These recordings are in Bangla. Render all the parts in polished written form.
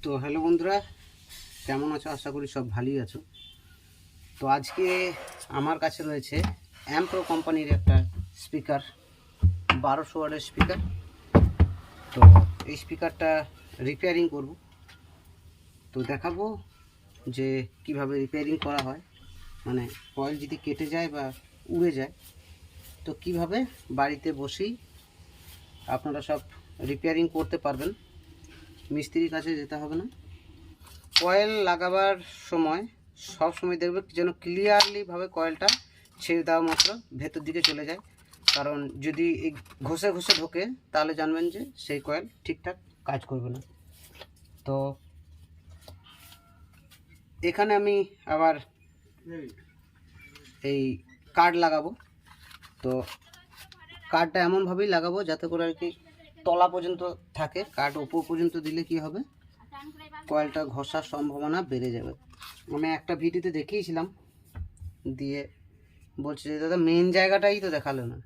তো হ্যালো বন্ধুরা, কেমন আছো? আশা করি সব ভালোই আছো। তো আজকে আমার কাছে রয়েছে অ্যাম্প্রো কোম্পানির একটা স্পিকার, 1200 ওয়াটের স্পিকার। তো এই স্পিকারটা রিপেয়ারিং করব। তো দেখাবো যে কিভাবে রিপেয়ারিং করা হয়, মানে কয়েল যদি কেটে যায় বা উড়ে যায় তো কিভাবে বাড়িতে বসেই আপনারা সব রিপেয়ারিং করতে পারবেন, মিস্ত্রির কাছে যেতে হবে না। কয়েল লাগাবার সময় সব সময় দেখবে যেন ক্লিয়ারলিভাবে কয়েলটা ছেড়ে দেওয়া মাত্র ভেতর দিকে চলে যায়, কারণ যদি এই ঘষে ঘষে ঢোকে তাহলে জানবেন যে সেই কয়েল ঠিকঠাক কাজ করবে না। তো এখানে আমি আবার এই কার্ড লাগাবো। তো কার্ডটা এমনভাবেই লাগাবো যাতে করে আর কি তলা পর্যন্ত থাকে। কার্ড ওপর পর্যন্ত দিলে কি হবে, কয়েলটা ঘষার সম্ভাবনা বেড়ে যাবে। আমি একটা ভিডিওতে দেখিয়েছিলাম, দিয়ে বলছে যে দাদা মেন জায়গাটাই তো দেখালো না।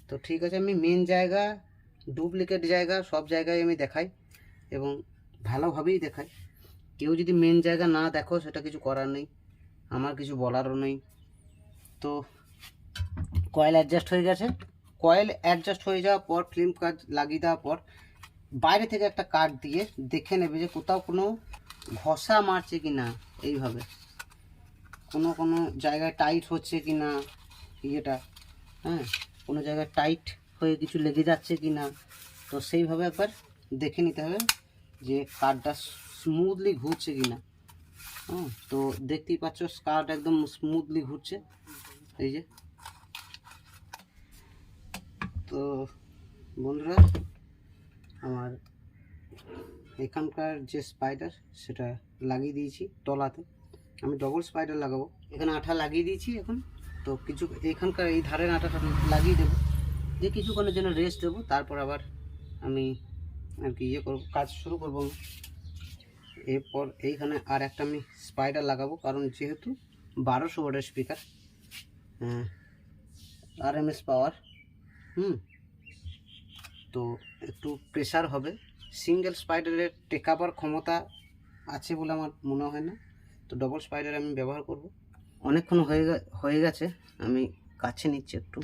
তো ঠিক আছে, আমি মেন জায়গা, ডুপ্লিকেট জায়গা, সব জায়গায় আমি দেখাই এবং ভালোভাবেই দেখাই। কেউ যদি মেন জায়গা না দেখো সেটা কিছু করার নেই, আমার কিছু বলারও নেই। তো কয়েল অ্যাডজাস্ট হয়ে গেছে। কয়েল অ্যাডজাস্ট হয়ে যাওয়ার পর ফিল্ম কার্ড লাগিয়ে দেওয়ার পর বাইরে থেকে একটা কার্ড দিয়ে দেখে নেবে যে কোথাও কোনো ঘষা মারছে কি না, এইভাবে কোনো জায়গায় টাইট হচ্ছে কি না, ইয়েটা, হ্যাঁ, কোনো জায়গায় টাইট হয়ে কিছু লেগে যাচ্ছে কি না। তো সেইভাবে একবার দেখে নিতে হবে যে কার্ডটা স্মুথলি ঘুরছে কি না। হ্যাঁ, তো দেখতেই পাচ্ছ কার্ড একদম স্মুথলি ঘুরছে, এই যে। তো বন্ধুরা, আমার এখানকার যে স্পাইডার সেটা লাগিয়ে দিয়েছি তলাতে। আমি ডবল স্পাইডার লাগাবো, এখানে আঠা লাগিয়ে দিয়েছি এখন। তো কিছু এখানকার এই ধারের আঠাটা লাগিয়ে দেবো, দিয়ে কিছুক্ষণের জন্য রেস্ট দেবো, তারপর আবার আমি আর কি করবো, কাজ শুরু করবো। এরপর এইখানে আর একটা আমি স্পাইডার লাগাবো, কারণ যেহেতু 1200 ওয়াটের স্পিকার, RMS পাওয়ার, তো একটু প্রেসার হবে। সিঙ্গেল স্পাইডারের টেকাবার ক্ষমতা আছে বলে আমার মনে হয় না, তো ডবল স্পাইডার আমি ব্যবহার করব। অনেকক্ষণ হয়ে গেছে, আমি কাছে নিচ্ছি একটু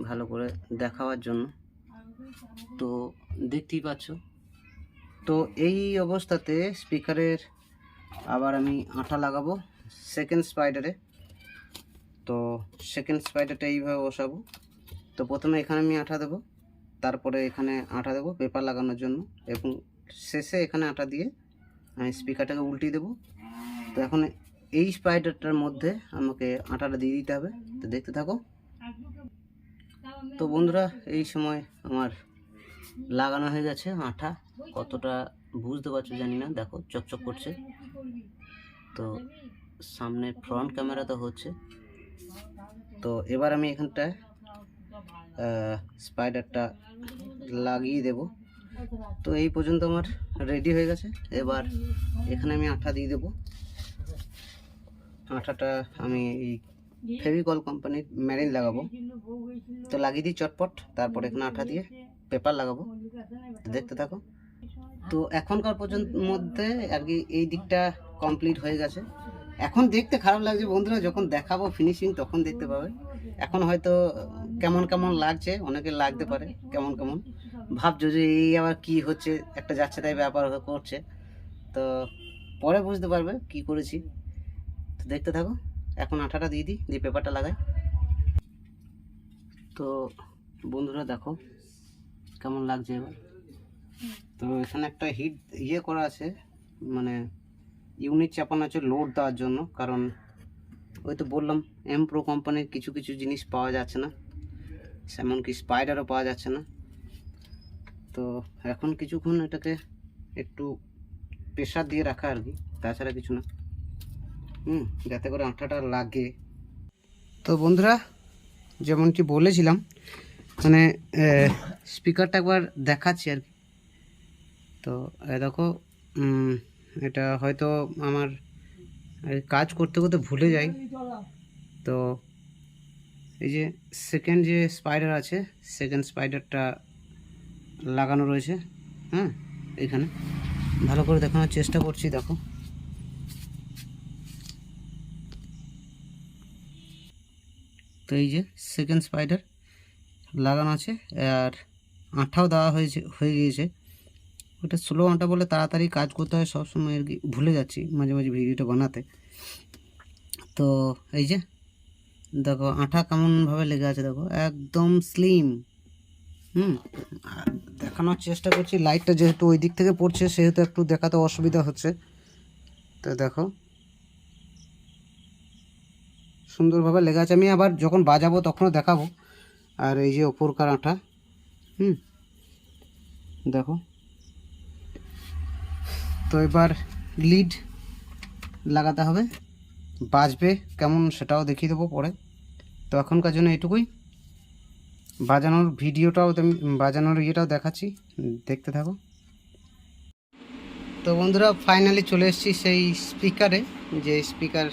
ভালো করে দেখাবার জন্য। তো দেখতেই পাচ্ছ। তো এই অবস্থাতে স্পিকারের আবার আমি আঠা লাগাবো সেকেন্ড স্পাইডারে। তো সেকেন্ড স্পাইডারটা এইভাবে বসাবো। তো প্রথমে এখানে আমি আঠা দেবো, তারপরে এখানে আঠা দেবো পেপার লাগানোর জন্য, এবং শেষে এখানে আঠা দিয়ে আমি স্পিকারটাকে উল্টিয়ে দেবো। তো এখন এই স্পাইডারটার মধ্যে আমাকে আঠাটা দিয়ে দিতে হবে। তো দেখতে থাকো। তো বন্ধুরা, এই সময় আমার লাগানো হয়ে গেছে আঠা। কতটা বুঝতে পারছো জানি না, দেখো চকচক করছে। তো সামনে ফ্রন্ট ক্যামেরাতে হচ্ছে। তো এবার আমি এখানটায় স্পাইডারটা লাগিয়ে দেব। তো এই পর্যন্ত আমার রেডি হয়ে গেছে। এবার এখানে আমি আঠা দিয়ে দেব। আঠাটা আমি এই ফেভিকল কোম্পানির মেরিন লাগাবো। তো লাগিয়ে দিই চটপট, তারপর এখানে আঠা দিয়ে পেপার লাগাবো। দেখতে থাকো। তো এখনকার পর্যন্ত মধ্যে আর কি এই দিকটা কমপ্লিট হয়ে গেছে। এখন দেখতে খারাপ লাগছে বন্ধুরা, যখন দেখাবো ফিনিশিং তখন দেখতে পাবে। এখন হয়তো কেমন কেমন লাগছে, অনেকে লাগতে পারে কেমন কেমন, ভাবছো যে এই আবার কি হচ্ছে, একটা যাচ্ছে তাই ব্যাপার করছে। তো পরে বুঝতে পারবে কি করেছি। তো দেখতে থাকো। এখন আঠাটা দিয়ে দিই, দিয়ে পেপারটা লাগাই। তো বন্ধুরা দেখো কেমন লাগছে এবার। তো এখানে একটা হিট করা আছে, মানে ইউনিট চাপানো আছে লোড দেওয়ার জন্য, কারণ ওই তো বললাম এমপ্রো কোম্পানির কিছু কিছু জিনিস পাওয়া যাচ্ছে না, এমনকি স্পাইডারও পাওয়া যাচ্ছে না। তো এখন কিছুক্ষণ এটাকে একটু প্রেশার দিয়ে রাখা আর কি, তাছাড়া কিছু না, যাতে করে আঠাটা লাগে। তো বন্ধুরা, যেমনটি বলেছিলাম, মানে স্পিকারটা একবার দেখাচ্ছি আর কি। তো দেখো, এটা হয়তো আমার কাজ করতে করতে ভুলে যাই। তো এই যে সেকেন্ড স্পাইডার আছে, সেকেন্ড স্পাইডারটা লাগানো রয়েছে। হ্যাঁ, এখানে ভালো করে দেখানোর চেষ্টা করছি। দেখো তো এই যে সেকেন্ড স্পাইডার লাগানো আছে, আর আঠাও দেওয়া হয়ে গিয়েছে। ওটা স্লো আটা বলে তাড়াতাড়ি কাজ করতে হয় সবসময়, আর কি ভুলে যাচ্ছি মাঝে মাঝে ভিডিওটা বানাতে। তো এই যে দেখো আঠা কেমনভাবে লেগে আছে, দেখো একদম স্লিম। আর দেখানোর চেষ্টা করছি, লাইটটা যেহেতু ওই দিক থেকে পড়ছে সেহেতু একটু দেখাতে অসুবিধা হচ্ছে। তো দেখো সুন্দরভাবে লেগে আছে, আমি আবার যখন বাজাবো তখনও দেখাবো। আর এই যে ওপরকার আঠা, দেখো। তো এবার লিড লাগাতে হবে, বাজবে কেমন সেটাও দেখিয়ে দেবো পরে। তো এখনকার জন্য এটুকুই, বাজানোর ভিডিওটাও বাজানোর ইয়েটাও দেখাচ্ছি, দেখতে থাকো। তো বন্ধুরা ফাইনালি চলে এসেছি সেই স্পিকারে, যে স্পিকার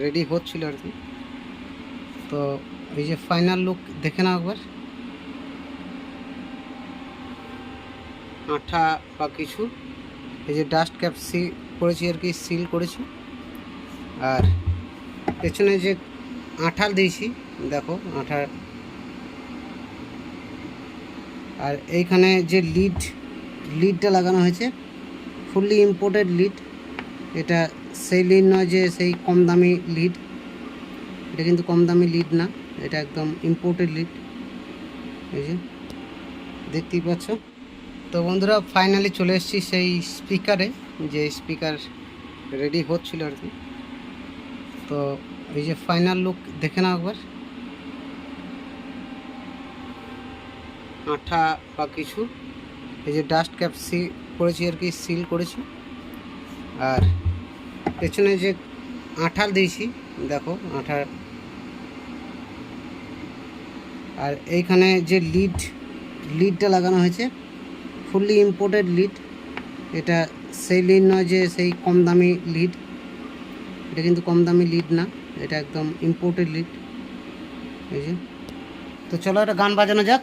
রেডি হচ্ছিল আর কি। তো এই যে ফাইনাল লুক দেখে নাও একবার, আঠা বা কিছু, এই যে ডাস্ট ক্যাপ করেছি আর কি, সিল করেছি। আর পেছনে যে আঠা দিয়েছি দেখো আঠা, আর এইখানে যে লিডটা লাগানো হয়েছে ফুললি ইম্পোর্টেড লিড। এটা সেই লিড নয় যে সেই কম দামি লিড, এটা কিন্তু কম দামি লিড না, এটা একদম ইম্পোর্টেড লিড, এই যে দেখতেই পাচ্ছ। তো বন্ধুরা ফাইনালি চলে এসেছি সেই স্পিকারে, যে স্পিকার রেডি হচ্ছিল আর কি। তো এই যে ফাইনাল লুক দেখে নাও একবার, আঠা বা কিছু, এই যে ডাস্ট ক্যাপ করেছি আর কি, সিল করেছি। আর পেছনে যে আঠা দিয়েছি দেখো আঠা, আর এইখানে যে লিডটা লাগানো হয়েছে ফুললি ইম্পোর্টেড লিড। এটা সেই লিড নয় যে সেই কম দামি লিড, এটা কিন্তু কম দামি লিড না, এটা একদম ইম্পোর্টেড লিড, এই যে। তো চলো একটা গান বাজানো যাক।